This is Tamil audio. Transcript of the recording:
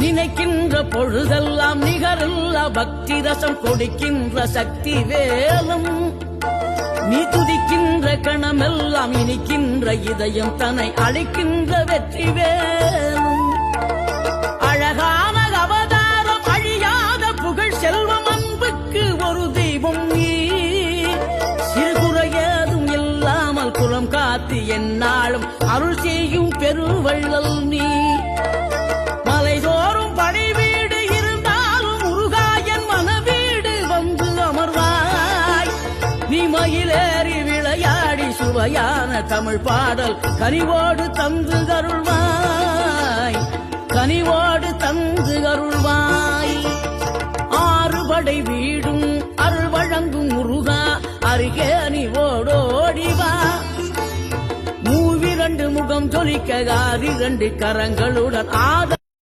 நினைக்கின்ற பொழுதெல்லாம் நிகரில்லா பக்தி ரசம் கொடுக்கின்ற சக்தி வேலும் நீ துதிக்கின்ற கணமெல்லாம் இனிக்கின்ற இதயம் தன்னை அழைக்கின்ற வெற்றி வேலும் அழகான அவதாரம் அழியாத புகழ் செல்வம் அன்புக்கு ஒரு தெய்வம் நீ சிறுகுறையதும் இல்லாமல் குலம் காத்து எந்நாளும் அருள் செய்யும் பெருவள்ளல் நீ மலைதோறும் படை வீடு இருந்தாலும் முருகாயன் மனவீடு வந்து அமர்வாய் நீ மயிலேறி விளையாடி சுவையான தமிழ் பாடல் கனிவோடு தந்து அருள்வாய் கனிவோடு தந்து அருள்வாய் ஆறுபடை வீடும் அருள் வழங்கும் முருகா அருகே நீ ஓடோடிவா மூவிரண்டு முகம் ஜொலிக்க 6 கரங்களுடன் ஆத